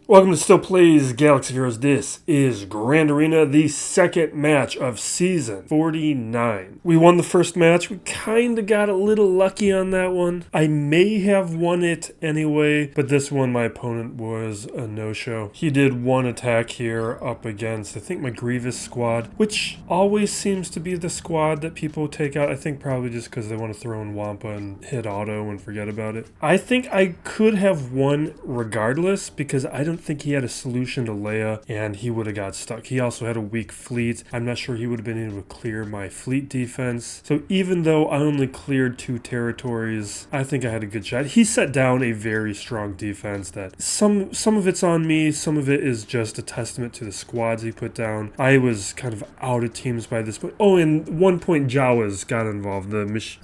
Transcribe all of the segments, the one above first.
Welcome to Still Plays Galaxy Heroes. This is Grand Arena, the second match of Season 49. We won the first match. We kind of got a little lucky on that one. I may have won it anyway, but this one my opponent was a no-show. He did one attack here up against, I think, my Grievous squad, which always seems to be the squad that people take out. I think probably just because they want to throw in Wampa and hit auto and forget about it. I think I could have won regardless because I don't think he had a solution to Leia and he would have got stuck. He also had a weak fleet. I'm not sure he would have been able to clear my fleet defense. So even though I only cleared 2 territories, I think I had a good shot. He set down a very strong defense that some of it's on me, some of it is just a testament to the squads he put down. I was kind of out of teams by this point. Oh, and one point Jawas got involved.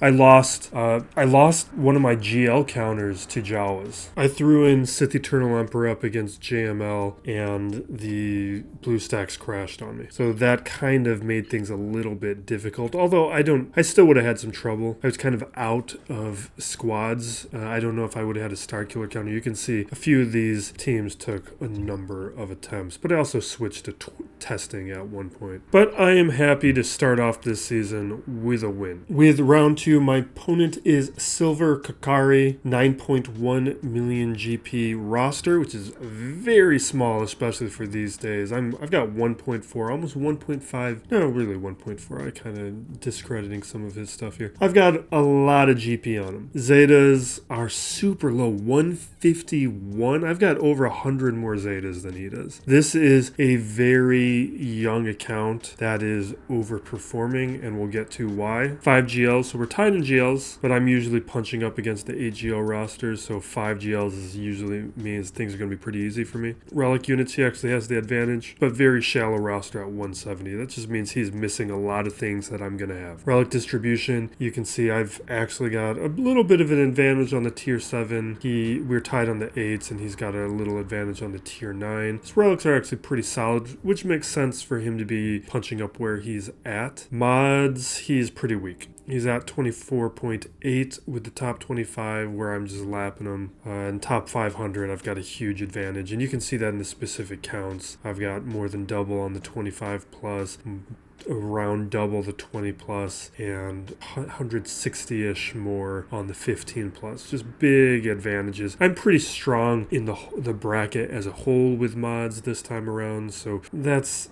I lost one of my GL counters to Jawas. I threw in Sith Eternal Emperor up against JML and the blue stacks crashed on me. So that kind of made things a little bit difficult. Although I still would have had some trouble. I was kind of out of squads. I don't know if I would have had a star killer counter. You can see a few of these teams took a number of attempts, but I also switched to testing at one point. But I am happy to start off this season with a win. With round 2, my opponent is Silver Kakari, 9.1 million GP roster, which is very small, especially for these days. I've got 1.4, almost 1.5, no, really 1.4. I kind of discrediting some of his stuff here. I've got a lot of GP on him. Zetas are super low, 151. I've got over 100 more Zetas than he does. This is a very young account that is overperforming, and we'll get to why. 5 GLs, so we're tied in GLs, but I'm usually punching up against the 8 GL rosters, so 5 GLs usually means things are going to be pretty easy for me. Relic units, he actually has the advantage, but very shallow roster at 170. That just means he's missing a lot of things that I'm going to have. Relic distribution, you can see I've actually got a little bit of an advantage on the tier 7. We're tied on the 8s, and he's got a little advantage on the tier 9. His relics are actually pretty solid, which makes sense for him to be punching up where he's at. Mods, he's pretty weak. He's at 24.8 with the top 25 where I'm just lapping him. And top 500, I've got a huge advantage. And you can see that in the specific counts. I've got more than double on the 25 plus, around double the 20 plus, and 160-ish more on the 15 plus. Just big advantages. I'm pretty strong in the bracket as a whole with mods this time around, so this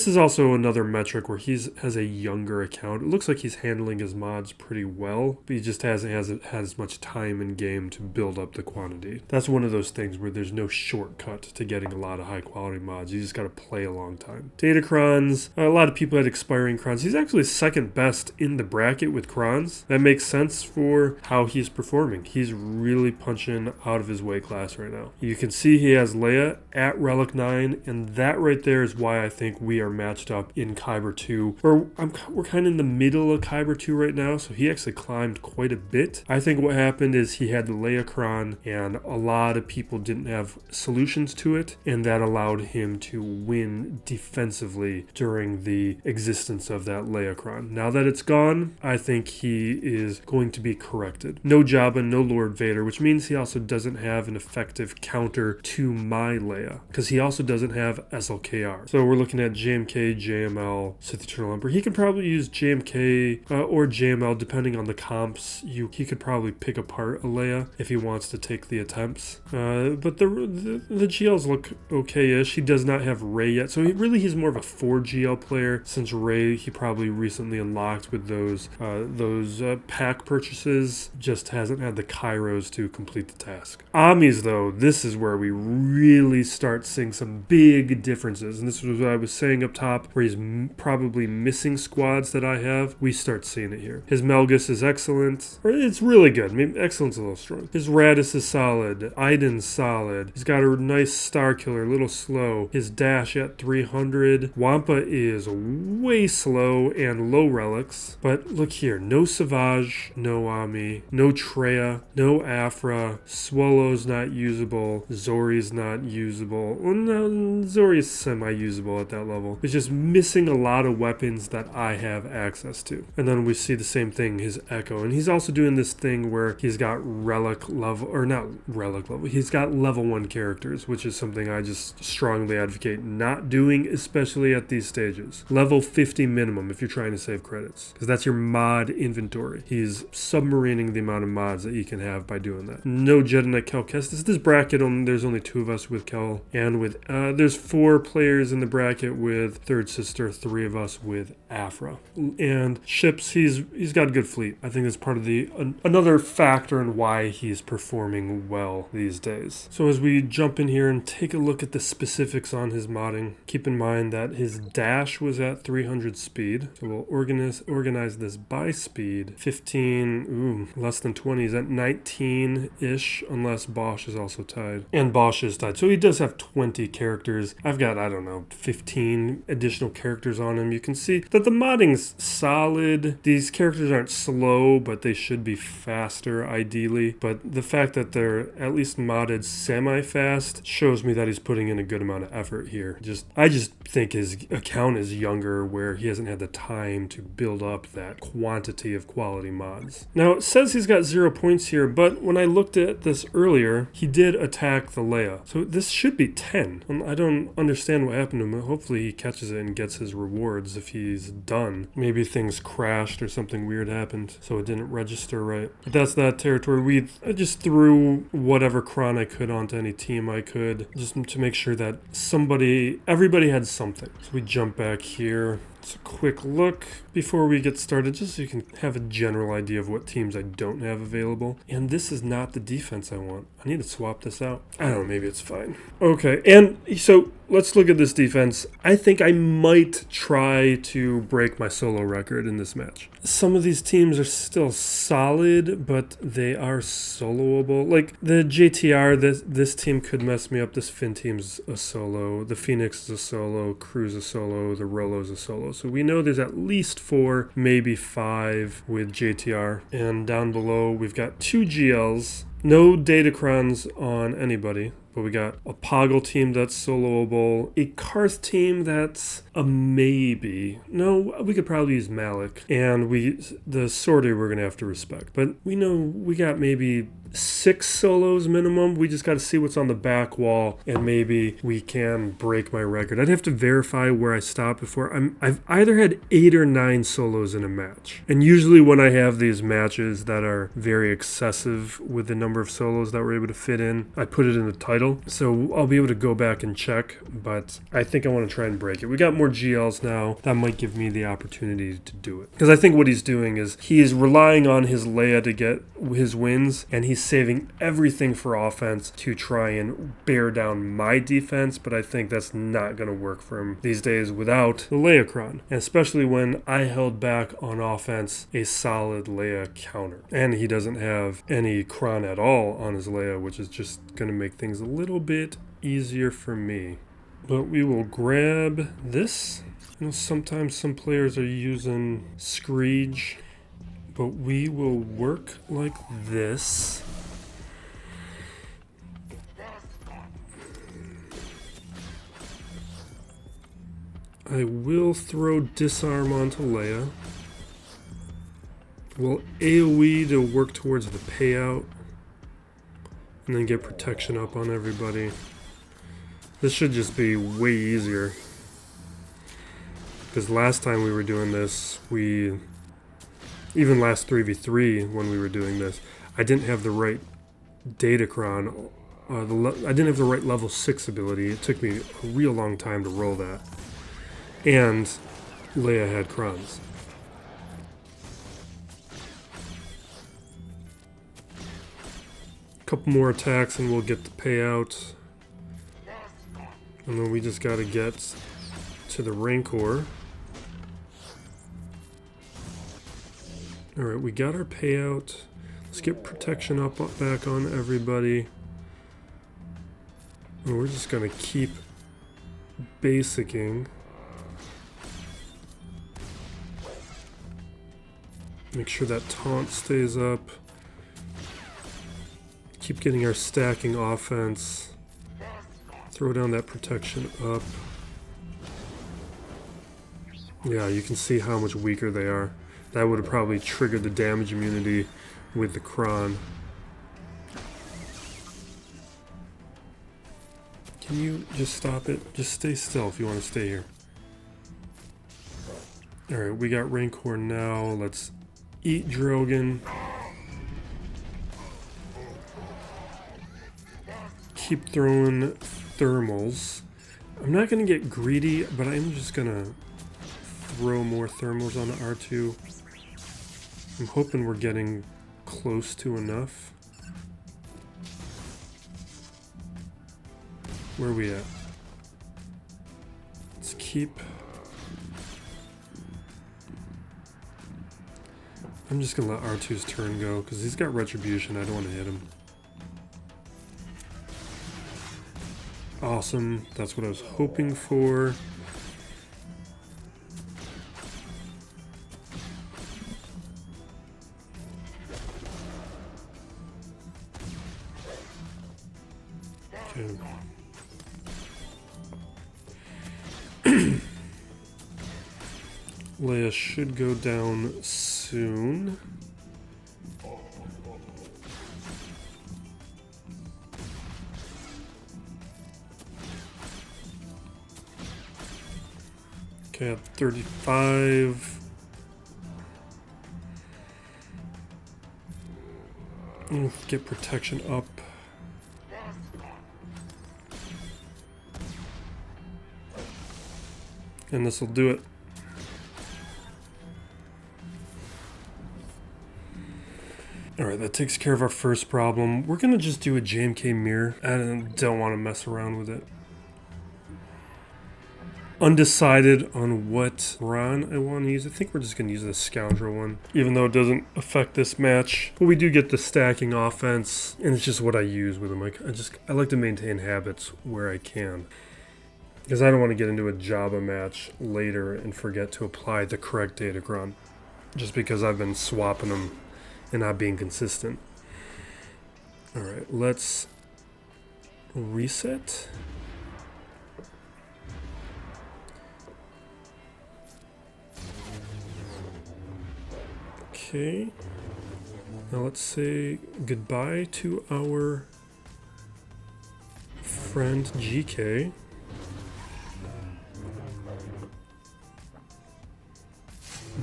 is also another metric where he has a younger account. It looks like he's handling his mods pretty well, but he just hasn't had as much time in game to build up the quantity. That's one of those things where there's no shortcut to getting a lot of high quality mods. You just got to play a long time. Datacrons, a lot of people had expiring crons. He's actually second best in the bracket with crons. That makes sense for how he's performing. He's really punching out of his weight class right now. You can see he has Leia at Relic 9, and that right there is why I think we are matched up in Kyber 2. We're kind of in the middle of Kyber 2 right now, so he actually climbed quite a bit. I think what happened is he had the Leia cron, and a lot of people didn't have solutions to it, and that allowed him to win defensively during the existence of that Leia-cron. Now that it's gone, I think he is going to be corrected. No Jabba, no Lord Vader, which means he also doesn't have an effective counter to my Leia, because he also doesn't have SLKR. So we're looking at JMK, JML, Sith Eternal Emperor. He could probably use JMK or JML depending on the comps. He could probably pick apart a Leia if he wants to take the attempts. But the GLs look okay-ish. He does not have Rey yet, so he's more of a 4 GL player, since Rey he probably recently unlocked with those pack purchases, just hasn't had the Kairos to complete the task. Amis though, this is where we really start seeing some big differences, and this was what I was saying up top, where he's probably missing squads that I have. We start seeing it here. His Melgus is excellent, or it's really good. Maybe excellent's a little strong. His Raddus is solid. Iden's solid. He's got a nice star killer, a little slow. His dash at 300. Wampa is way slow and low relics. But look here, no Savage, no Ami, no Traya, no Afra, Swallow's not usable, Zori's not usable. Well, no, Zori's semi-usable at that level. It's just missing a lot of weapons that I have access to. And then we see the same thing, his Echo. And he's also doing this thing where he's got relic level, or not relic level, he's got level 1 characters, which is something I just strongly advocate not doing, especially at these stages. Level 50 minimum if you're trying to save credits, because that's your mod inventory. He's submarining the amount of mods that you can have by doing that. No Jedi Knight Kel Kestis. This bracket, there's only 2 of us with Kel, and with there's 4 players in the bracket with Third Sister, 3 of us with Afra. And ships, he's got a good fleet. I think that's part of the another factor in why he's performing well these days. So as we jump in here and take a look at the specifics on his modding, keep in mind that his dash was at 300 speed. So we'll organize this by speed. 15, less than 20 is at 19-ish, unless Bosch is also tied. And Bosch is tied. So he does have 20 characters. I've got, I don't know, 15 additional characters on him. You can see that the modding's solid. These characters aren't slow, but they should be faster ideally. But the fact that they're at least modded semi-fast shows me that he's putting in a good amount of effort here. I just think his account is younger, where he hasn't had the time to build up that quantity of quality mods. Now it says he's got 0 points here, but when I looked at this earlier, he did attack the Leia. So this should be 10. I don't understand what happened to him. Hopefully he catches it and gets his rewards if he's done. Maybe things crashed or something weird happened, so it didn't register right. But that's that territory. I just threw whatever cron I could onto any team I could, just to make sure that everybody had something. So we jump back here. It's a quick look before we get started, just so you can have a general idea of what teams I don't have available. And this is not the defense I want. I need to swap this out. I don't know, maybe it's fine. Okay, and so let's look at this defense. I think I might try to break my solo record in this match. Some of these teams are still solid, but they are soloable. Like the JTR, this team could mess me up. This Finn team's a solo. The Phoenix is a solo. Crew's a solo. The ROLO's a solo. So we know there's at least 4, maybe 5 with JTR. And down below, we've got 2 GLs. No datacrons on anybody. But we got a Poggle team that's soloable, a Karth team that's a maybe. No, we could probably use Malak. And the sortie we're going to have to respect. But we know we got maybe 6 solos minimum. We just got to see what's on the back wall, and maybe we can break my record. I'd have to verify where I stopped before. I've either had 8 or 9 solos in a match. And usually when I have these matches that are very excessive with the number of solos that we're able to fit in, I put it in the title. So I'll be able to go back and check, but I think I want to try and break it. We got more GLs now. That might give me the opportunity to do it. Because I think what he's doing is he is relying on his Leia to get his wins, and he's saving everything for offense to try and bear down my defense, but I think that's not going to work for him these days without the Leia cron, and especially when I held back on offense a solid Leia counter. And he doesn't have any cron at all on his Leia, which is just going to make things a little bit easier for me. But we will grab this. You know, sometimes some players are using Screech, but we will work like this. I will throw disarm onto Leia. We'll AoE to work towards the payout, and then get protection up on everybody. This should just be way easier, because last time we were doing this, even last 3v3 when we were doing this, I didn't have the right datacron. I didn't have the right level 6 ability. It took me a real long time to roll that. And Leia had crons. Couple more attacks and we'll get the payout. And then we just gotta get to the Rancor. Alright, we got our payout. Let's get protection up back on everybody. And we're just gonna keep basicking. Make sure that taunt stays up. Keep getting our stacking offense. Throw down that protection up. Yeah, you can see how much weaker they are. That would have probably triggered the damage immunity with the Kron. Can you just stop it? Just stay still if you want to stay here. Alright, we got Rancor now. Let's eat Drogon. Keep throwing thermals. I'm not going to get greedy, but I'm just going to throw more thermals on the R2. I'm hoping we're getting close to enough. Where are we at? Let's keep... I'm just going to let R2's turn go, because he's got Retribution. I don't want to hit him. Awesome. That's what I was hoping for. Okay. Leia should go down soon. Okay, at 35. Get protection up. And this will do it. Alright, that takes care of our first problem. We're gonna just do a JMK mirror. I don't want to mess around with it. Undecided on what Ron I want to use. I think we're just going to use the Scoundrel one, even though it doesn't affect this match. But we do get the stacking offense, and it's just what I use with him. Like I like to maintain habits where I can, because I don't want to get into a Jabba match later and forget to apply the correct datacron, just because I've been swapping them and not being consistent. All right, let's reset. Okay, now let's say goodbye to our friend GK.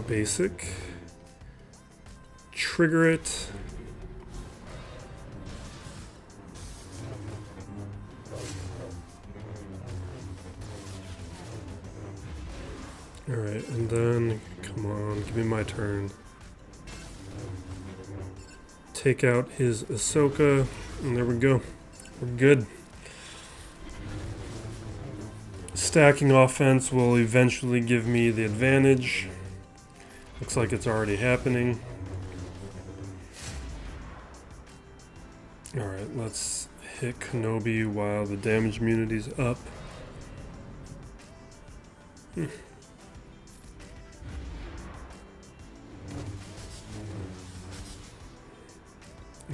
Basic. Trigger it. Alright, and then, come on, give me my turn. Take out his Ahsoka, and there we go. We're good. Stacking offense will eventually give me the advantage. Looks like it's already happening. Alright, let's hit Kenobi while the damage immunity's up.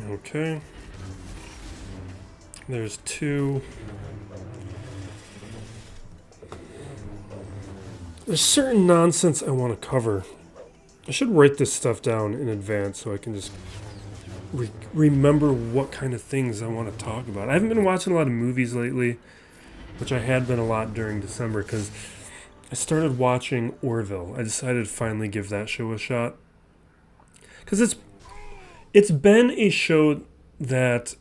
Okay. There's two. There's certain nonsense I want to cover. I should write this stuff down in advance so I can just remember what kind of things I want to talk about. I haven't been watching a lot of movies lately, which I had been a lot during December because I started watching Orville. I decided to finally give that show a shot. Because it's been a show that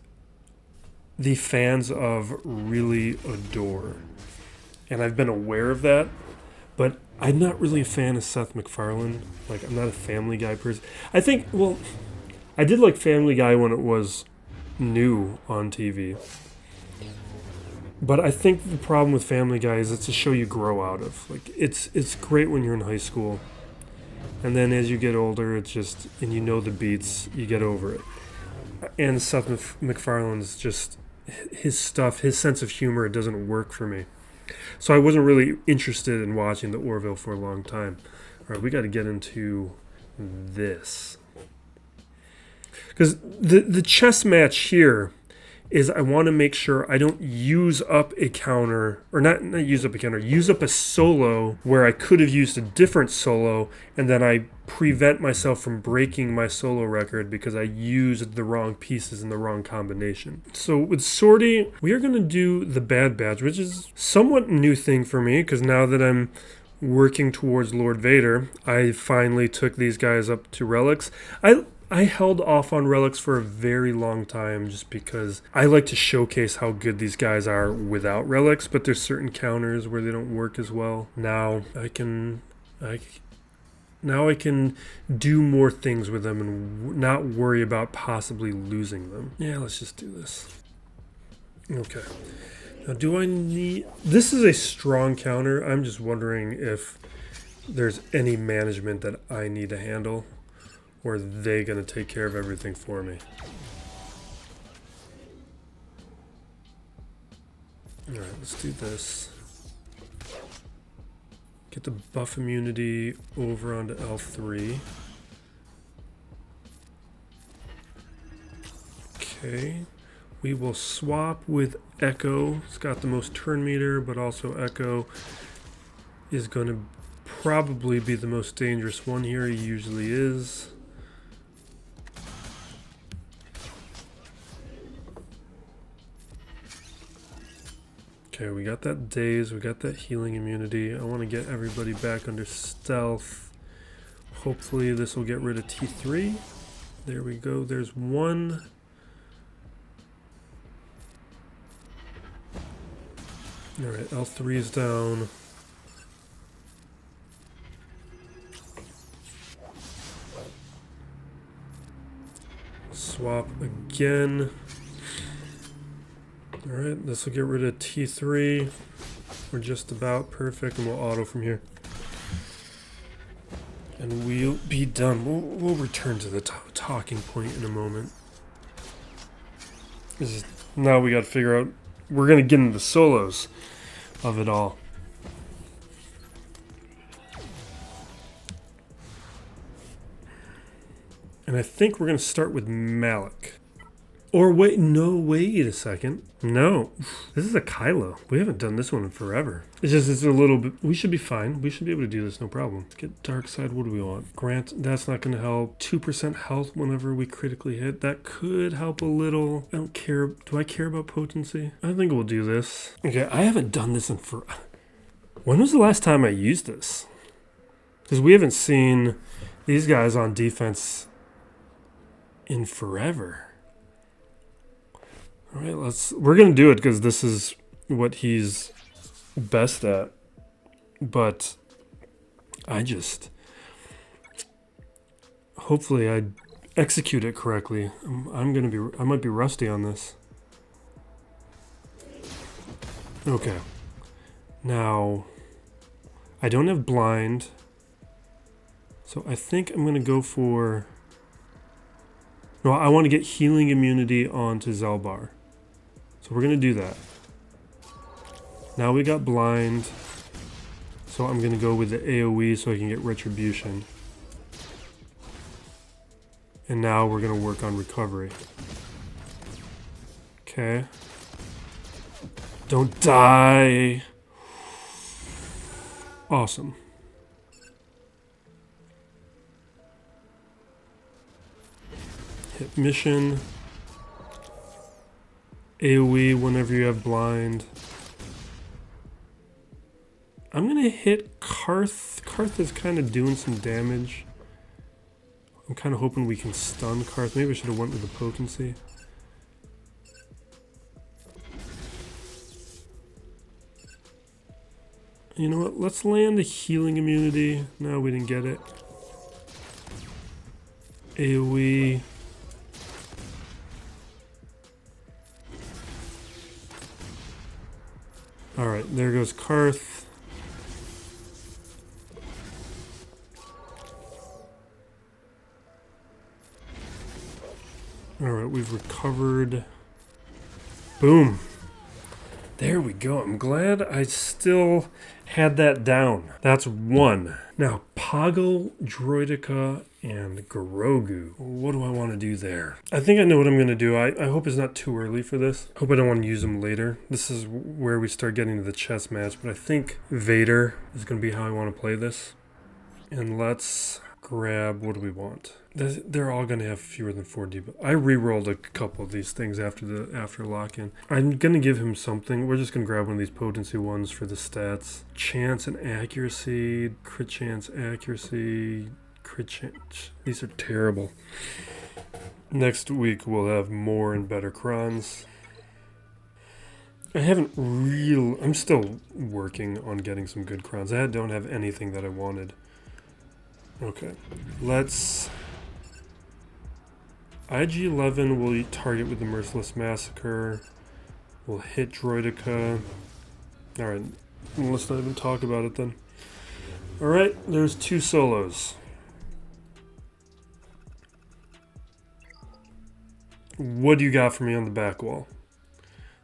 the fans of really adore. And I've been aware of that. But I'm not really a fan of Seth MacFarlane. Like, I'm not a Family Guy person. I think, well, I did like Family Guy when it was new on TV. But I think the problem with Family Guy is it's a show you grow out of. Like, it's great when you're in high school. And then as you get older, it's just, and you know the beats, you get over it. And Seth MacFarlane's just, his stuff, his sense of humor, it doesn't work for me. So I wasn't really interested in watching the Orville for a long time. All right, we got to get into this. Because the chess match here is I want to make sure I don't use up a counter, or not use up a counter, use up a solo where I could have used a different solo, and then I prevent myself from breaking my solo record because I used the wrong pieces in the wrong combination. So with Sortie, we are going to do the Bad Badge, which is somewhat a new thing for me, because now that I'm working towards Lord Vader, I finally took these guys up to relics. I held off on relics for a very long time just because I like to showcase how good these guys are without relics, but there's certain counters where they don't work as well. Now I can do more things with them and not worry about possibly losing them. Yeah, let's just do this. Okay. Now do I need... This is a strong counter. I'm just wondering if there's any management that I need to handle. Or are they going to take care of everything for me? Alright, let's do this. Get the buff immunity over onto L3. Okay. We will swap with Echo. It's got the most turn meter, but also Echo is going to probably be the most dangerous one here. He usually is. Okay, we got that daze, we got that healing immunity. I want to get everybody back under stealth. Hopefully this will get rid of T3. There we go, there's one. Alright, L3 is down. Swap again. Alright, this will get rid of T3. We're just about perfect, and we'll auto from here. And we'll be done. We'll return to the talking point in a moment. Now we got to figure out... We're going to get into the solos of it all. And I think we're going to start with Malak. Or wait, no, wait a second. No, this is a Kylo. We haven't done this one in forever. It's a little bit, we should be fine. We should be able to do this, no problem. Let's get dark side, what do we want? Grant, that's not gonna help. 2% health whenever we critically hit. That could help a little. I don't care, do I care about potency? I think we'll do this. Okay, I haven't done this in when was the last time I used this? Because we haven't seen these guys on defense in forever. All right, we're going to do it because this is what he's best at. But hopefully I execute it correctly. I might be rusty on this. Okay. Now, I don't have blind. So I think I'm going to go for... No, I want to get healing immunity onto Zelbar. So we're going to do that. Now we got blind. So I'm going to go with the AoE so I can get retribution. And now we're going to work on recovery. Okay. Don't die. Awesome. Hit mission. AoE whenever you have blind. I'm going to hit Karth. Karth is kind of doing some damage. I'm kind of hoping we can stun Karth. Maybe I should have went with the potency. You know what? Let's land a healing immunity. No, we didn't get it. AoE. Alright, there goes Karth. Alright, we've recovered. Boom. There we go. I'm glad I still had that down. That's one. Now, Poggle, Droideka, and Grogu. What do I want to do there? I think I know what I'm going to do. I hope it's not too early for this. I hope I don't want to use them later. This is where we start getting to the chess match, but I think Vader is going to be how I want to play this. And let's grab, what do we want? They're all going to have fewer than 4D, but I re-rolled a couple of these things after lock-in. I'm going to give him something. We're just going to grab one of these potency ones for the stats. Chance and accuracy, crit chance, accuracy, crit chance. These are terrible. Next week we'll have more and better crons. I'm still working on getting some good crons. I don't have anything that I wanted. Okay, let's... IG-11 will target with the Merciless Massacre. We'll hit Droideka. Alright, let's not even talk about it then. Alright, there's 2 solos. What do you got for me on the back wall?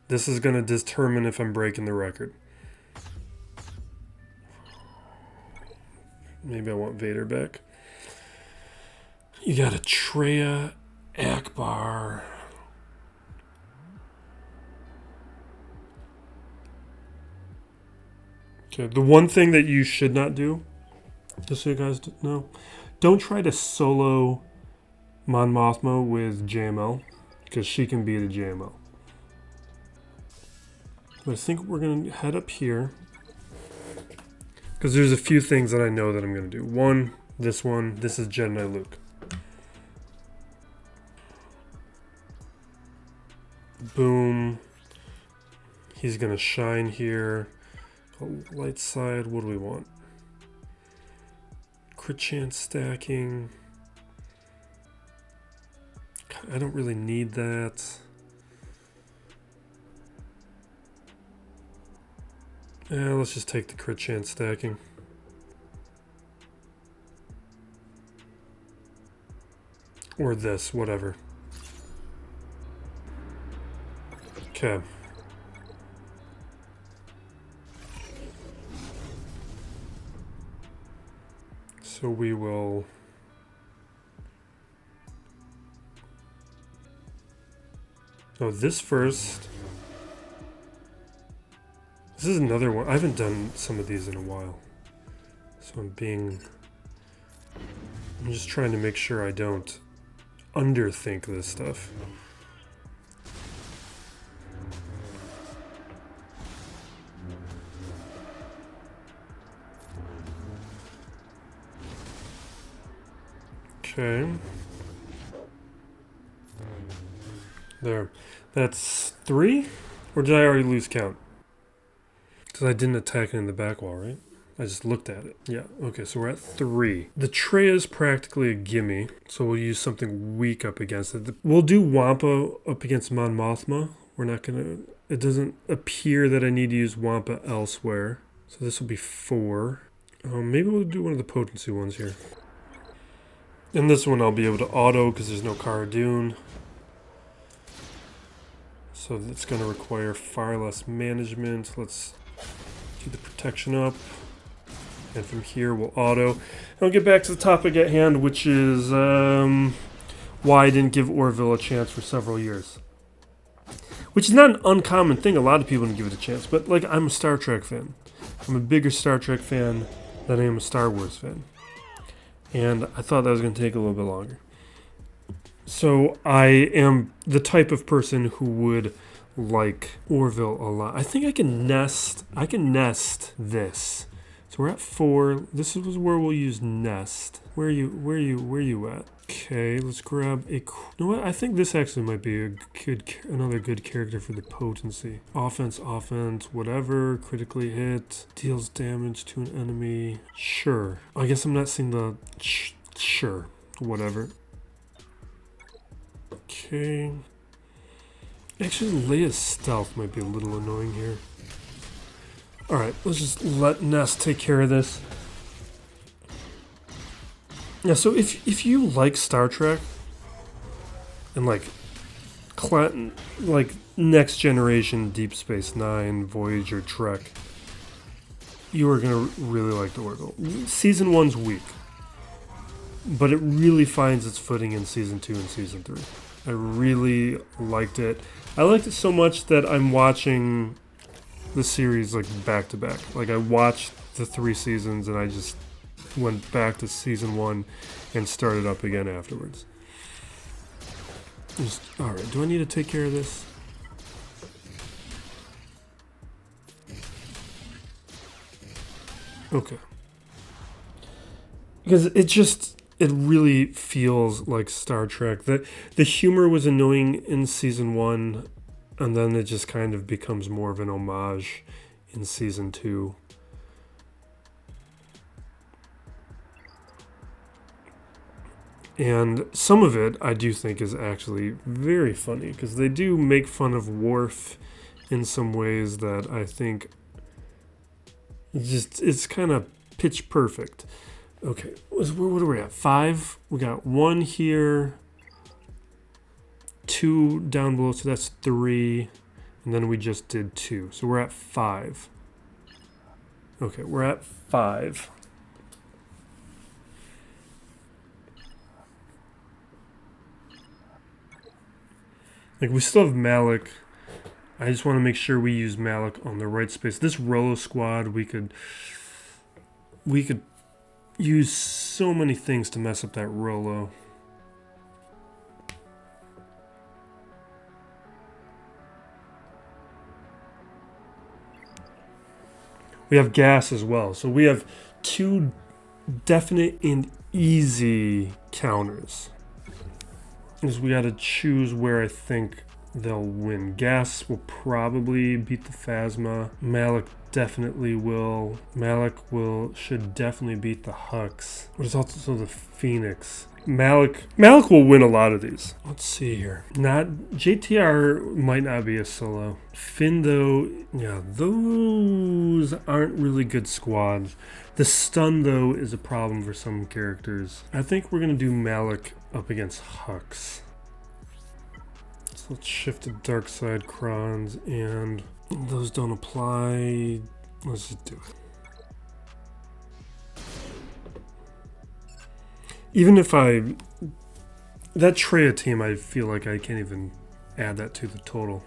This is going to determine if I'm breaking the record. Maybe I want Vader back. You got a Traya, Ackbar. Okay, the one thing that you should not do, just so you guys know, don't try to solo Mon Mothma with JML, because she can be the JML. But I think we're going to head up here, because there's a few things that I know that I'm going to do. One, this is Jedi Luke. Boom. He's going to shine here. Light side, what do we want? Crit chance stacking. I don't really need that. Let's just take the crit chance stacking. Or this, whatever. Okay. So we will... Oh, this first. This is another one. I haven't done some of these in a while. So I'm just trying to make sure I don't underthink this stuff. Okay. There. That's 3? Or did I already lose count? Because I didn't attack it in the back wall, right? I just looked at it. Yeah, okay, so we're at 3. The Traya is practically a gimme, so we'll use something weak up against it. We'll do Wampa up against Mon Mothma. We're not gonna... It doesn't appear that I need to use Wampa elsewhere. So this will be 4. Maybe we'll do one of the potency ones here. And this one I'll be able to auto because there's no Cara Dune. So it's going to require far less management. Let's do the protection up. And from here we'll auto. And I'll get back to the topic at hand, which is why I didn't give Orville a chance for several years. Which is not an uncommon thing. A lot of people didn't give it a chance. But like, I'm a Star Trek fan. I'm a bigger Star Trek fan than I am a Star Wars fan. And I thought that was going to take a little bit longer. So I am the type of person who would like Orville a lot. I think I can nest this. So we're at 4. This is where we'll use nest. Where you at? Okay, let's grab a... You know what? I think this actually might be another good character for the potency. Offense, whatever. Critically hit. Deals damage to an enemy. Sure. I guess I'm not seeing the... Sure. Whatever. Okay. Actually, Leia's stealth might be a little annoying here. Alright, let's just let Nest take care of this. Yeah, so if you like Star Trek and like Next Generation, Deep Space Nine, Voyager, Trek, you are going to really like the Oracle. Season 1's weak, but it really finds its footing in Season 2 and Season 3. I really liked it. I liked it so much that I'm watching the series like back to back. Like I watched the 3 seasons and I just went back to Season 1 and started up again afterwards. Alright, do I need to take care of this? Okay. Because it really feels like Star Trek. The humor was annoying in Season 1, and then it just kind of becomes more of an homage in Season 2. And some of it I do think is actually very funny, because they do make fun of Worf in some ways that I think it's kind of pitch perfect. Okay, what are we at? 5? We got 1 here, 2 down below, so that's 3, and then we just did 2. So we're at 5. Okay, we're at 5. Like, we still have Malak. I just want to make sure we use Malak on the right space. This ROLO squad, we could use so many things to mess up that ROLO. We have gas as well. So we have 2 definite and easy counters. Is we got to choose where I think they'll win. Gas will probably beat the Phasma. Malak definitely will. Should definitely beat the Hux. There's also the Phoenix. Malak will win a lot of these. Let's see here. JTR might not be a solo. Finn though, yeah, those aren't really good squads. The stun though is a problem for some characters. I think we're gonna do Malak up against Hux. So let's shift to Dark Side Crons, and those don't apply. Let's just do it. Even if that Traya team, I feel like I can't even add that to the total.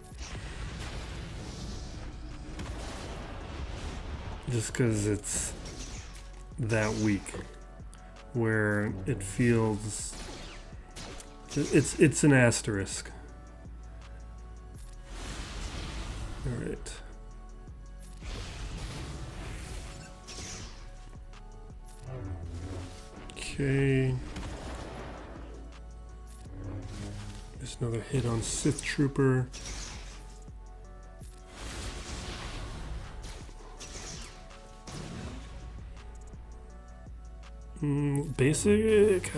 Just because it's that weak, where it feels, it's an asterisk. All right. Okay. There's another hit on Sith Trooper. Basic.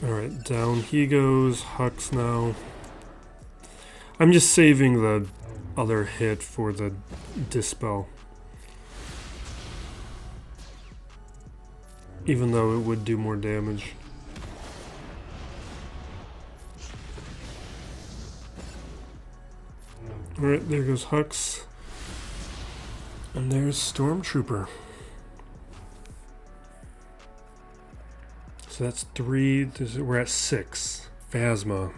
Alright, down he goes. Hux now. I'm just saving the other hit for the Dispel. Even though it would do more damage. Alright, there goes Hux. And there's Stormtrooper. So that's 3. We're at 6. Phasma.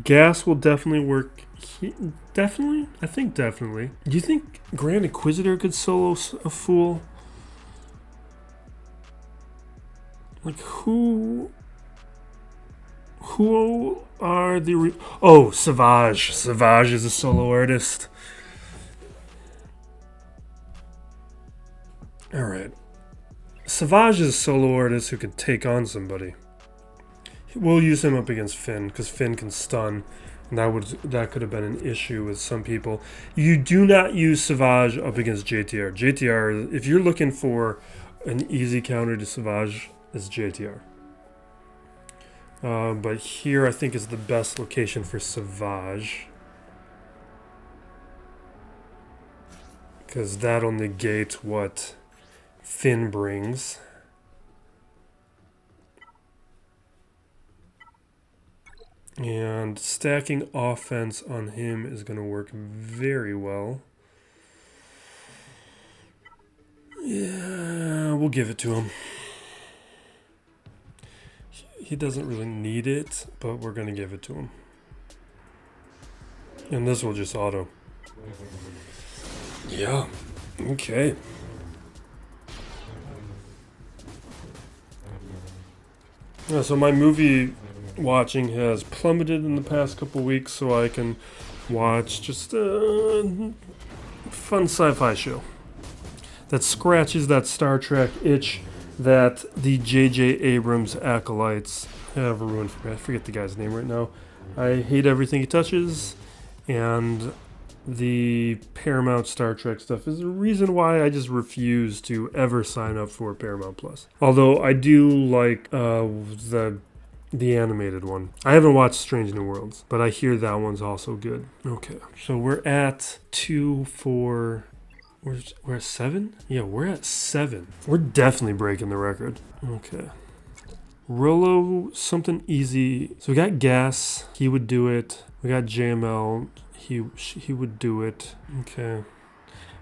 Gas will definitely work. Definitely? I think definitely. Do you think Grand Inquisitor could solo a fool? Like, who are the... Oh, Savage. Savage is a solo artist. Alright. Savage is a solo artist who can take on somebody. We'll use him up against Finn, because Finn can stun. And that could have been an issue with some people. You do not use Savage up against JTR. JTR, if you're looking for an easy counter to Savage, it's JTR. But here I think is the best location for Savage. Because that'll negate what Finn brings. And stacking offense on him is going to work very well. Yeah, we'll give it to him. He doesn't really need it, but we're going to give it to him. And this will just auto. Yeah, okay. Yeah, so my movie watching has plummeted in the past couple weeks, so I can watch just a fun sci-fi show that scratches that Star Trek itch that the J.J. Abrams acolytes have ruined for me. I forget the guy's name right now. I hate everything he touches, and the Paramount Star Trek stuff is the reason why I just refuse to ever sign up for Paramount Plus. Although I do like the animated one. I haven't watched Strange New Worlds, but I hear that one's also good. Okay, so we're at 2, 4... We're at 7? Yeah, we're at 7. We're definitely breaking the record. Okay. ROLO, something easy. So we got Gas. He would do it. We got JML. He would do it. Okay.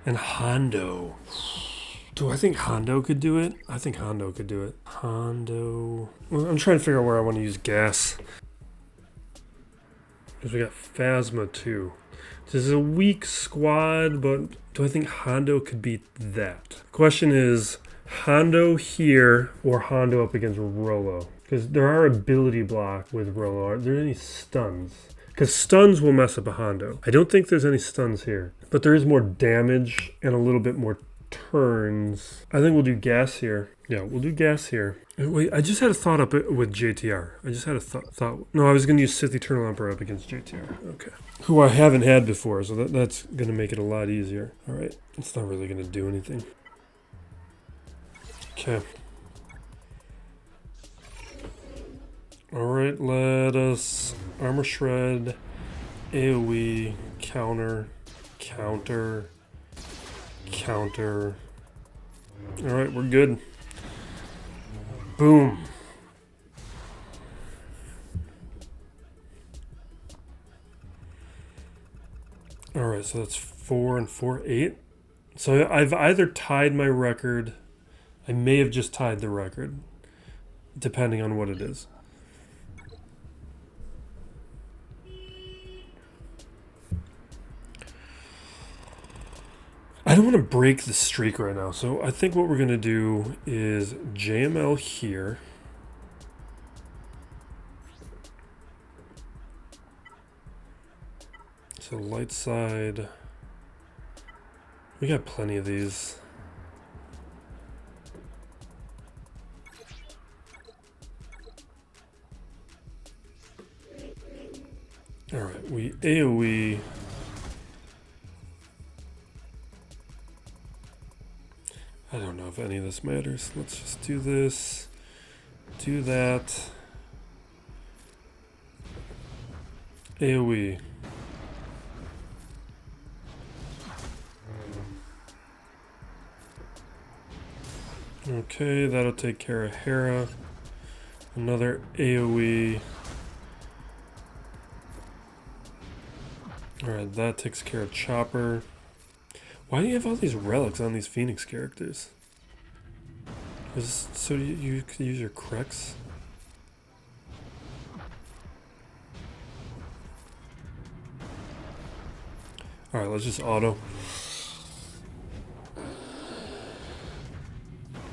And Hondo. Do I think Hondo could do it? I think Hondo could do it. Hondo. Well, I'm trying to figure out where I want to use Gas. Because we got Phasma too. This is a weak squad, but do I think Hondo could beat that? Question is, Hondo here or Hondo up against ROLO? Because there are ability block with ROLO. Are there any stuns? Because stuns will mess up a Hondo. I don't think there's any stuns here. But there is more damage and a little bit more turns. I think we'll do Gas here. Yeah, we'll do Gas here. Wait, I just had a thought up with JTR. I just had a thought. No, I was going to use Sith Eternal Emperor up against JTR. Okay. Who I haven't had before, so that's going to make it a lot easier. All right. It's not really going to do anything. Okay. All right, let us Armor Shred, AoE, counter. All right, we're good. Boom. All right, so that's 4 and 4, 8. So I've either tied my record. I may have just tied the record, depending on what it is. I don't want to break the streak right now, so I think what we're going to do is JML here. So light side. We got plenty of these. All right, we AoE. I don't know if any of this matters. Let's just do this, do that. AoE. Okay, that'll take care of Hera. Another AoE. Alright, that takes care of Chopper. Why do you have all these relics on these Phoenix characters? So you could use your Krex? Alright, let's just auto.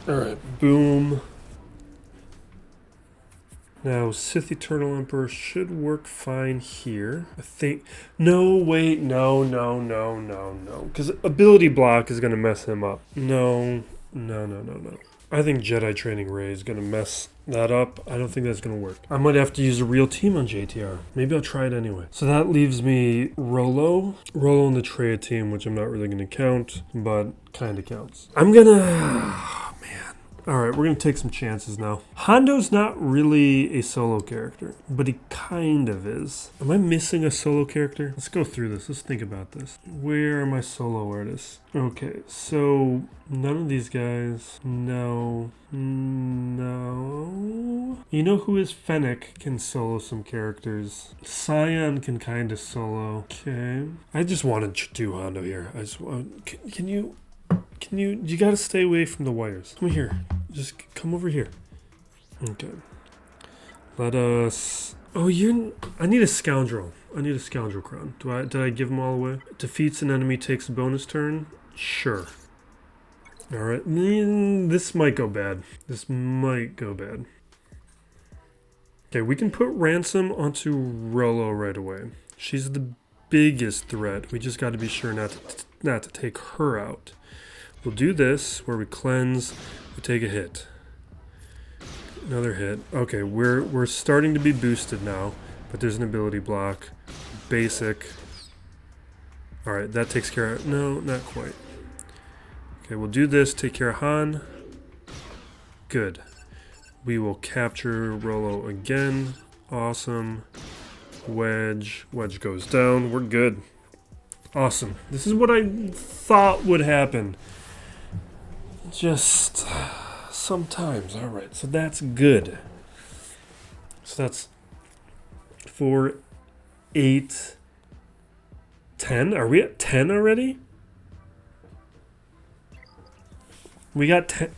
Alright, boom. Now, Sith Eternal Emperor should work fine here. I think... No, wait, no. Because ability block is going to mess him up. No. I think Jedi Training Ray is going to mess that up. I don't think that's going to work. I might have to use a real team on JTR. Maybe I'll try it anyway. So that leaves me ROLO and the Traya team, which I'm not really going to count, but kind of counts. I'm going to... Alright, we're going to take some chances now. Hondo's not really a solo character, but he kind of is. Am I missing a solo character? Let's go through this. Let's think about this. Where are my solo artists? Okay, so none of these guys. No. You know who is Fennec can solo some characters. Scion can kind of solo. Okay. I just wanted to do Hondo here. I just want... Can you Can you gotta stay away from the wires. Come here. Just come over here. Okay. Let us... Oh, I need a scoundrel. I need a scoundrel crown. Did I give them all away? Defeats an enemy, takes a bonus turn? Sure. Alright. This might go bad. This might go bad. Okay, we can put Ransom onto ROLO right away. She's the biggest threat. We just got to be sure not to take her out. We'll do this where we cleanse, we take a hit. Another hit. Okay, we're starting to be boosted now, but there's an ability block. Basic. Alright, that takes care of... No, not quite. Okay, we'll do this, take care of Han. Good. We will capture ROLO again. Awesome. Wedge. Wedge goes down. We're good. Awesome. This is what I thought would happen. Just sometimes. Alright, so that's good. So that's 4, 8, 10. Are we at 10 already? We got 10.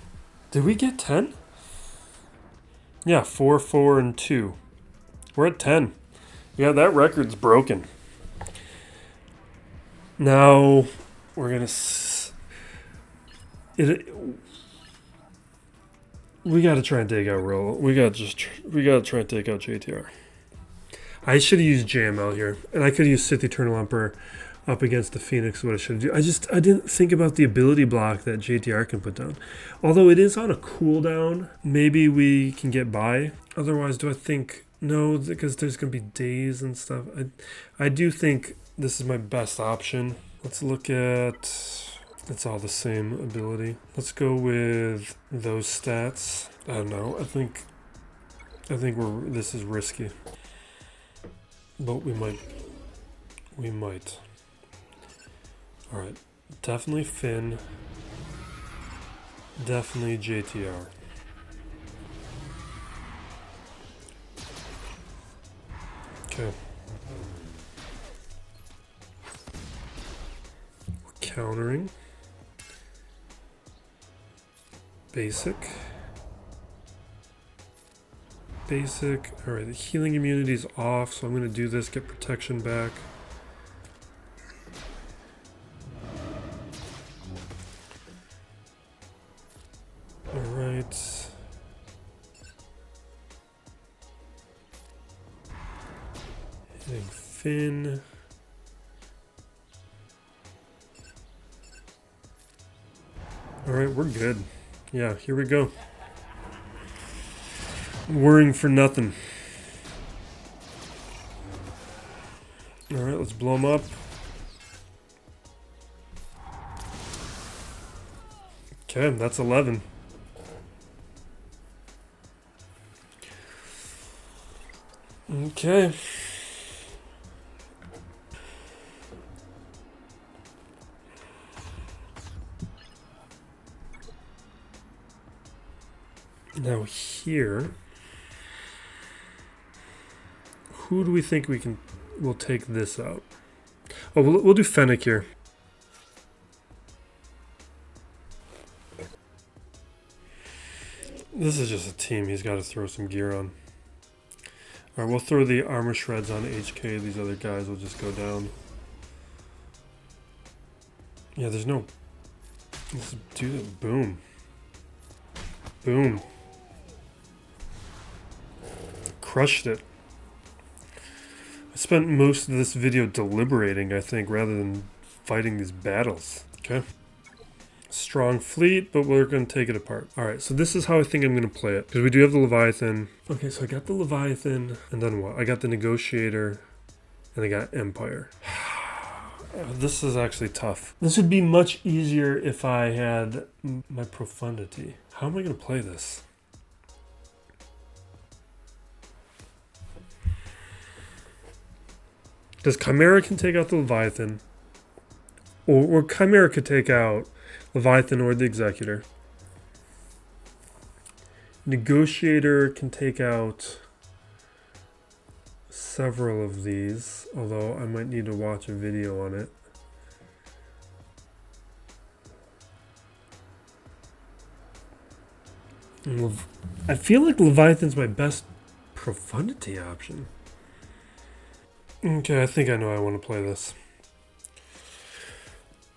Did we get 10? Yeah, 4, 4, and 2. We're at 10. Yeah, that record's broken. Now, we're going to... We got to try and take out ROLO. We got to try and take out JTR. I should have used JML here. And I could have used Sith Eternal Emperor up against the Phoenix, what I should do. I didn't think about the ability block that JTR can put down. Although it is on a cooldown, maybe we can get by. Otherwise, do I think... No, because there's going to be days and stuff. I do think this is my best option. Let's look at... It's all the same ability. Let's go with those stats. I don't know. I think this is risky. But we might. Alright, definitely Finn, definitely JTR. Okay. We're countering. Basic. Alright, the healing immunity is off, so I'm going to do this, get protection back. Alright. Hitting Finn. Alright, we're good. Yeah, here we go. Worrying for nothing. Alright, let's blow them up. Okay, that's 11. Okay. Now here, who do we think we'll take this out? Oh, we'll do Fennec here. This is just a team. He's got to throw some gear on. Alright, we'll throw the armor shreds on HK. These other guys will just go down. Yeah, there's no... Let's do it. Boom. Boom. Crushed it. I spent most of this video deliberating, I think, rather than fighting these battles. Okay. Strong fleet, but we're going to take it apart. Alright, so this is how I think I'm going to play it. Because we do have the Leviathan. Okay, so I got the Leviathan, and then what? I got the Negotiator, and I got Empire. This is actually tough. This would be much easier if I had my Profundity. How am I going to play this? Because Chimera can take out the Leviathan. Or Chimera could take out Leviathan or the Executor. Negotiator can take out several of these, although I might need to watch a video on it. I feel like Leviathan's my best Profundity option. Okay, I think I know how I want to play this.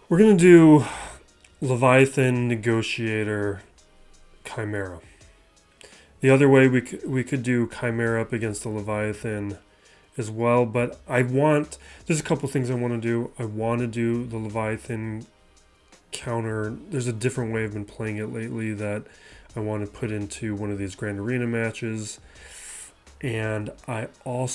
We're going to do Leviathan, Negotiator, Chimera. The other way we could do Chimera up against the Leviathan as well, but there's a couple things I want to do. I want to do the Leviathan counter. There's a different way I've been playing it lately that I want to put into one of these Grand Arena matches. And I want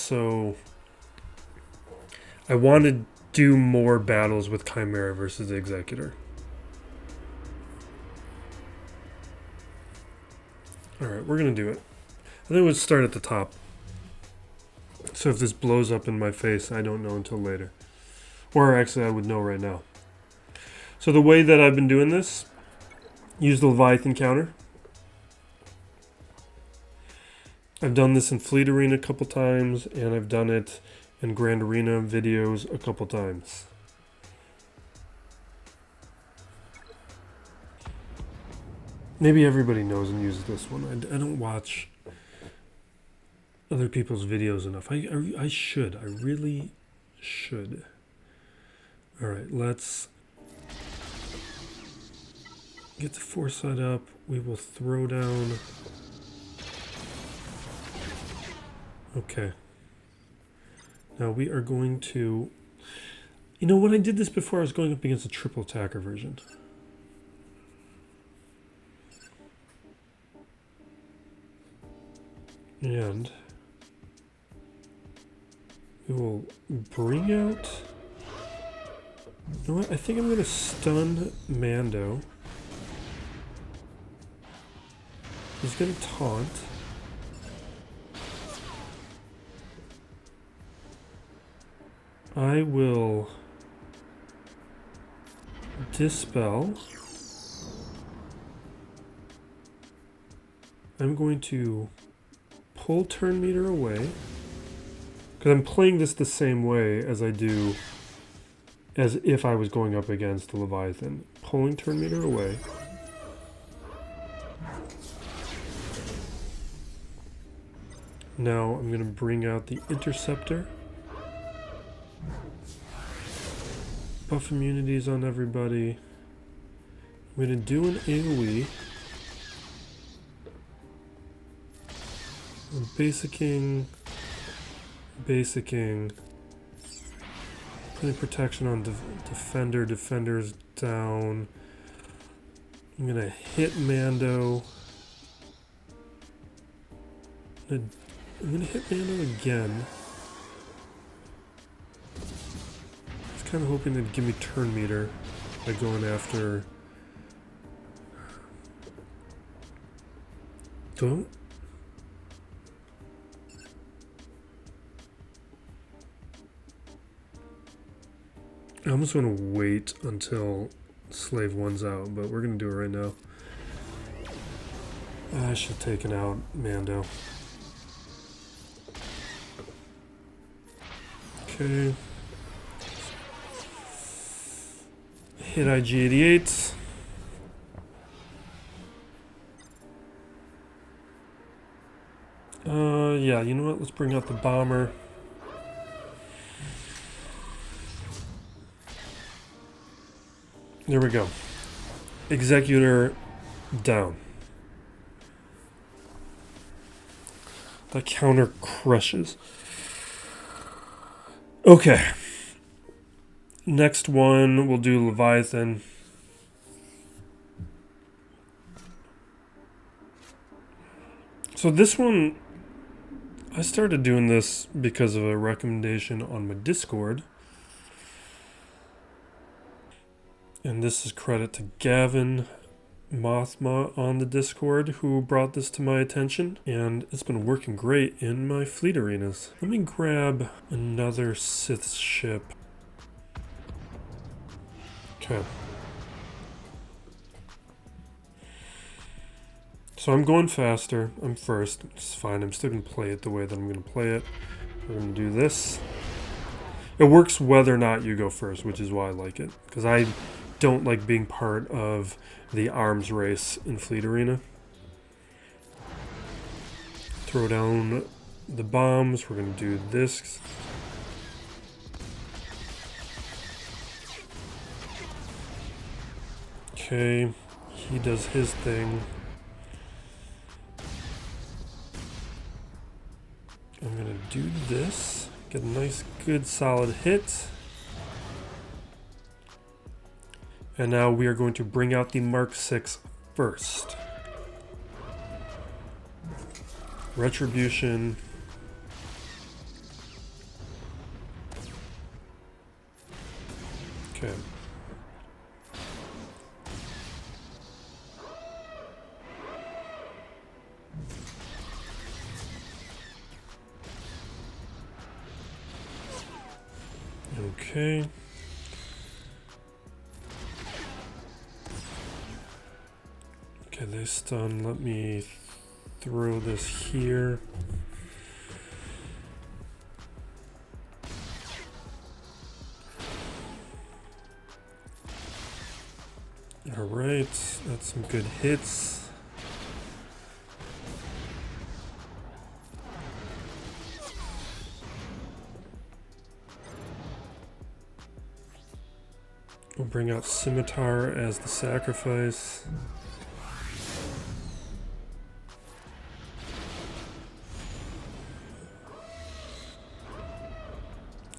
to do more battles with Chimera versus the Executor. Alright, we're going to do it. I think we'll start at the top. So if this blows up in my face, I don't know until later. Or actually, I would know right now. So the way that I've been doing this, use the Leviathan counter. I've done this in Fleet Arena a couple times, and I've done it in Grand Arena videos a couple times. Maybe everybody knows and uses this one. I don't watch other people's videos enough. I should. I really should. All right, let's get the foresight up. We will throw down. Okay. Now we are going to... You know, when I did this before, I was going up against a triple attacker version. And we will bring out... You know what? I think I'm going to stun Mando. He's going to taunt. I will dispel. I'm going to pull turn meter away, because I'm playing this the same way as I do as if I was going up against the Leviathan. Pulling turn meter away. Now I'm going to bring out the interceptor. Buff immunities on everybody. I'm going to do an AoE. I'm basicking. Putting protection on defender. Defender's down. I'm going to hit Mando. I'm going to hit Mando again. Kind of hoping they'd give me turn meter by going after. Don't. I'm just going to wait until Slave 1's out, but we're going to do it right now. I should have taken out Mando. Okay. Hit IG-88. Yeah, you know what? Let's bring out the bomber. There we go. Executor down. That counter crushes. Okay. Next one, we'll do Leviathan. So this one, I started doing this because of a recommendation on my Discord. And this is credit to Gavin Mothma on the Discord who brought this to my attention. And it's been working great in my fleet arenas. Let me grab another Sith ship. Okay. So I'm going faster. I'm first. It's fine. I'm still going to play it the way that I'm going to play it. We're going to do this. It works whether or not you go first, which is why I like it. Because I don't like being part of the arms race in Fleet Arena. throw down the bombs. We're going to do this. Okay, he does his thing. I'm going to do this. Get a nice, good, solid hit. And now we are going to bring out the Mark 6 first. Retribution. Okay. Okay. Okay, they stun. Let me throw this here. Alright, that's some good hits. We'll bring out Scimitar as the sacrifice.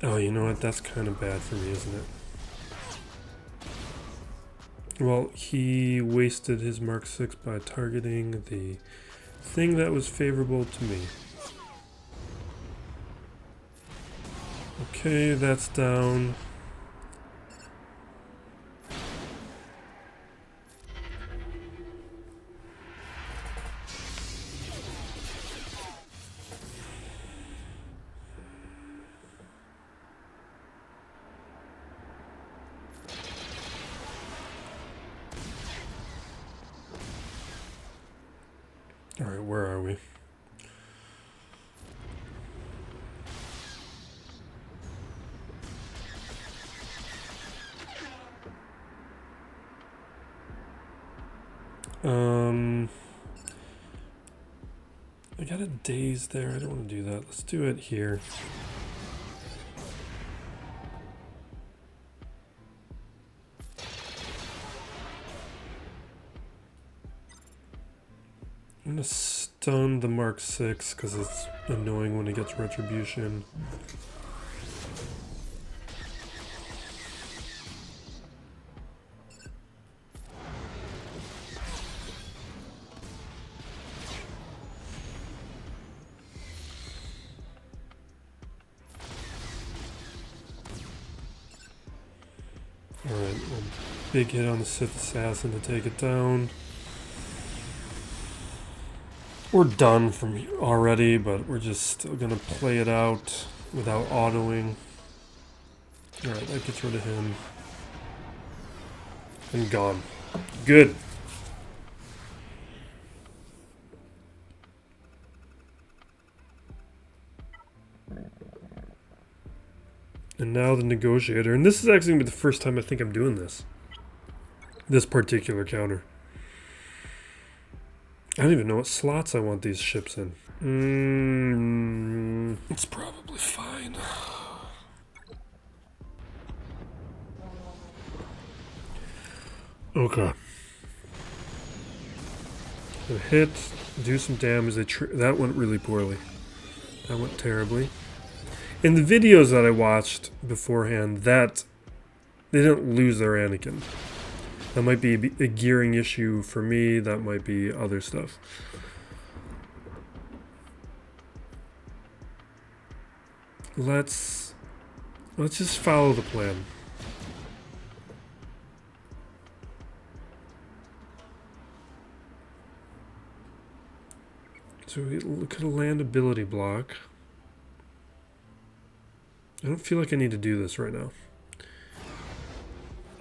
Oh, you know what? That's kind of bad for me, isn't it? Well, he wasted his Mark 6 by targeting the thing that was favorable to me. Okay, that's down. Alright, where are we? I got a daze there. I don't want to do that. Let's do it here. I'm gonna stun the Mark 6 because it's annoying when it gets retribution. Alright, big hit on the Sith Assassin to take it down. We're done from already, but we're just still gonna play it out without autoing. Alright, that gets rid of him. And gone. Good. And now the Negotiator. And this is actually gonna be the first time I think I'm doing this. This particular counter. I don't even know what slots I want these ships in. It's probably fine. Okay. So hit, do some damage. That went really poorly. That went terribly. In the videos that I watched beforehand, they didn't lose their Anakin. That might be a gearing issue for me. That might be other stuff. Let's just follow the plan. So we look at a land ability block. I don't feel like I need to do this right now.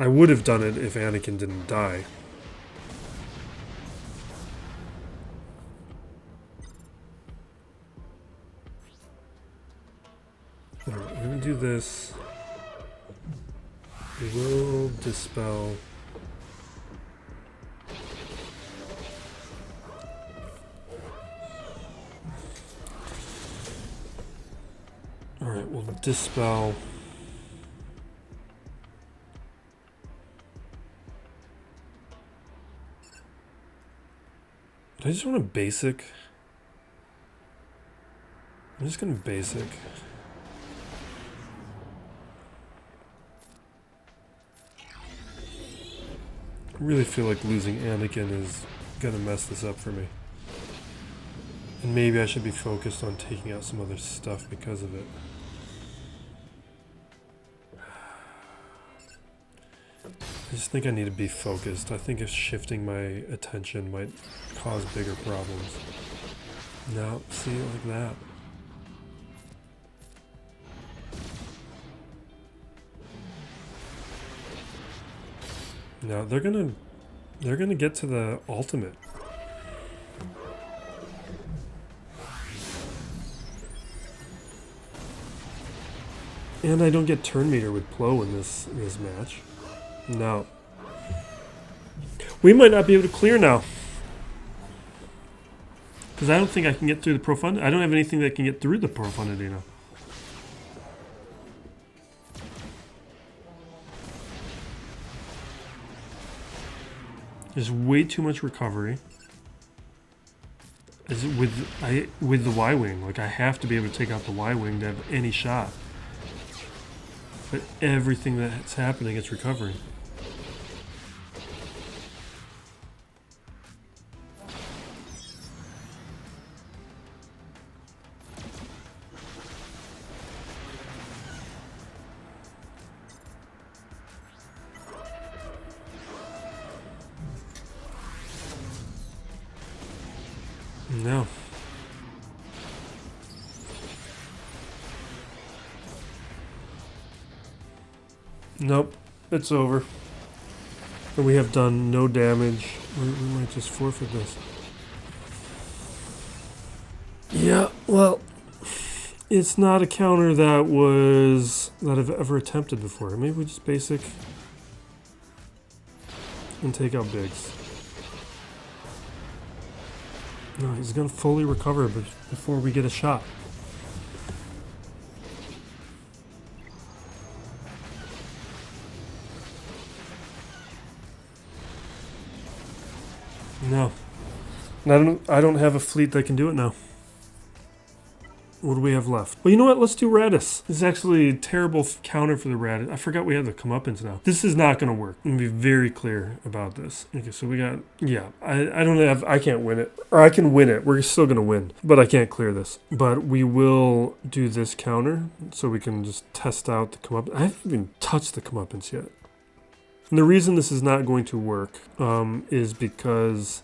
I would have done it if Anakin didn't die. Alright, we're gonna do this. We will dispel. Dispel. I just want a basic. I'm just gonna basic. I really feel like losing Anakin is gonna mess this up for me. And maybe I should be focused on taking out some other stuff because of it. I just think I need to be focused. I think if shifting my attention might cause bigger problems. No, see it like that. No, they're gonna get to the ultimate. And I don't get turn meter with Plo in this match. No. We might not be able to clear now. Because I don't think I can get through the Profundity. I don't have anything that can get through the Profundity now. There's way too much recovery. With the Y-Wing. Like, I have to be able to take out the Y-Wing to have any shot. But everything that's happening is recovering. No. Nope, it's over. And we have done no damage. We might just forfeit this. Yeah, well, it's not a counter that I've ever attempted before. Maybe we just basic and take out Biggs. No, he's gonna fully recover before we get a shot. No. I don't have a fleet that can do it now. What do we have left? Well, you know what? Let's do Raddus. This is actually a terrible counter for the Raddus. I forgot we have the comeuppance now. This is not going to work. I'm going to be very clear about this. Okay, so we got... Yeah, I can't win it. Or I can win it. We're still going to win. But I can't clear this. But we will do this counter so we can just test out the comeuppance. I haven't even touched the comeuppance yet. And the reason this is not going to work is because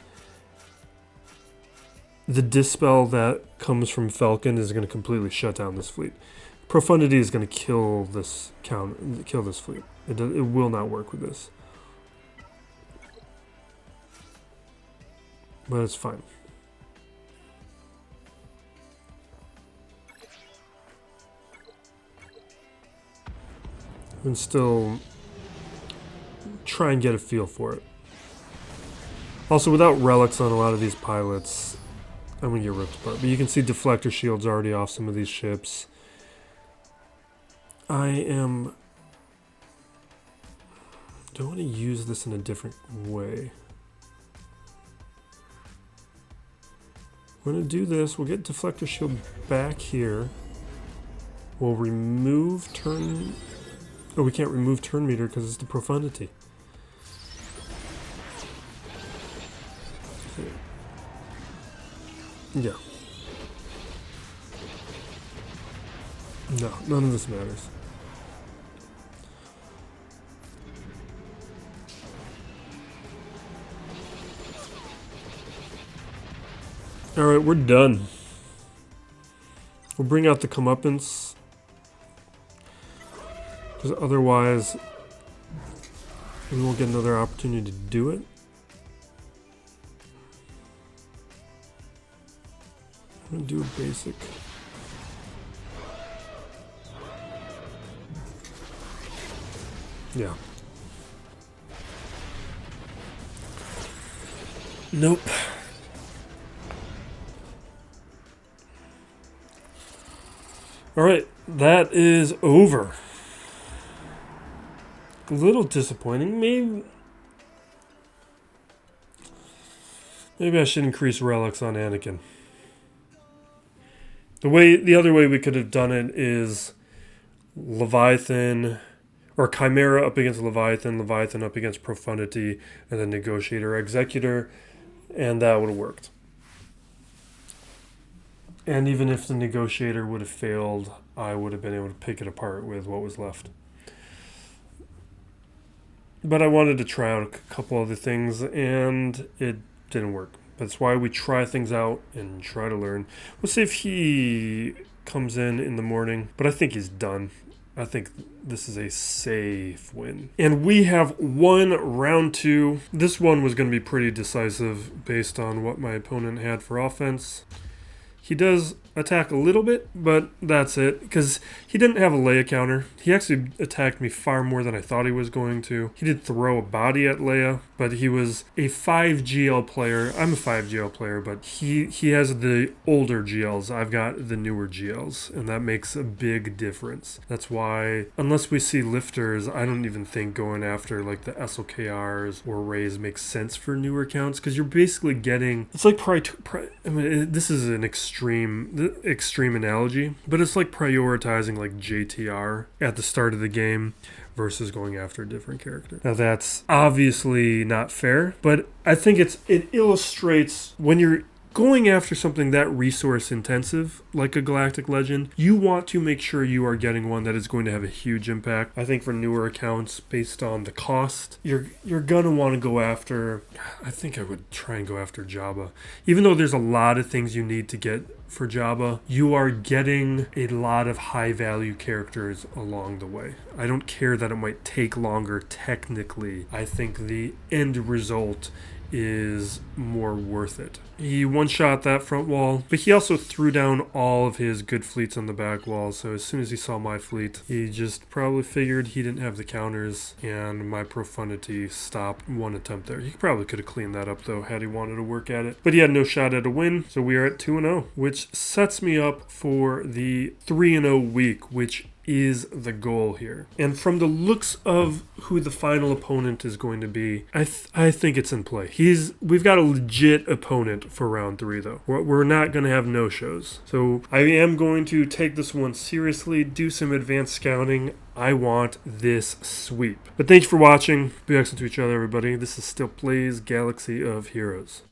the dispel that comes from Falcon is going to completely shut down this fleet. Profundity is going to kill this fleet. It will not work with this. But it's fine. And still try and get a feel for it. Also, without relics on a lot of these pilots, I'm going to get ripped apart. But you can see deflector shields already off some of these ships. Do I want to use this in a different way? We're going to do this. We'll get deflector shield back here. We'll remove turn... Oh, we can't remove turn meter because it's the Profundity. Yeah. No, none of this matters. Alright, we're done. We'll bring out the comeuppance. Because otherwise, we won't get another opportunity to do it. I'm gonna do a basic. Yeah. Nope. All right, that is over. A little disappointing. Maybe I should increase relics on Anakin. The other way we could have done it is Leviathan or Chimera up against Leviathan, Leviathan up against Profundity, and then Negotiator, Executor, and that would have worked. And even if the Negotiator would have failed, I would have been able to pick it apart with what was left. But I wanted to try out a couple other things, and it didn't work. That's why we try things out and try to learn. We'll see if he comes in the morning, but I think he's done. I think this is a safe win. And we have won round 2. This one was going to be pretty decisive based on what my opponent had for offense. He does attack a little bit, but that's it, because he didn't have a Leia counter. He actually attacked me far more than I thought he was going to. He did throw a body at Leia, but he was a 5 GL player. I'm a 5 GL player, but he has the older GLs. I've got the newer GLs, and that makes a big difference. That's why, unless we see lifters, I don't even think going after like the SLKRs or Rays makes sense for newer counts, because you're basically getting, it's like this is an extreme analogy, but it's like prioritizing like JTR at the start of the game versus going after a different character. Now that's obviously not fair, but I think it illustrates when you're going after something that resource intensive, like a Galactic Legend, you want to make sure you are getting one that is going to have a huge impact. I think for newer accounts, based on the cost, you're gonna want to go after, I think I would try and go after Jabba. Even though there's a lot of things you need to get for Jabba, you are getting a lot of high value characters along the way. I don't care that it might take longer technically. I think the end result is more worth it. He one-shot that front wall, but he also threw down all of his good fleets on the back wall, so as soon as he saw my fleet, he just probably figured he didn't have the counters, and my Profundity stopped one attempt there. He probably could have cleaned that up, though, had he wanted to work at it. But he had no shot at a win, so we are at 2-0, which sets me up for the 3-0 week, which is the goal here. And from the looks of who the final opponent is going to be, I think it's in play. We've got a legit opponent for round 3, though. We're not going to have no-shows. So I am going to take this one seriously, do some advanced scouting. I want this sweep. But thanks for watching. Be excellent to each other, everybody. This is Still Plays Galaxy of Heroes.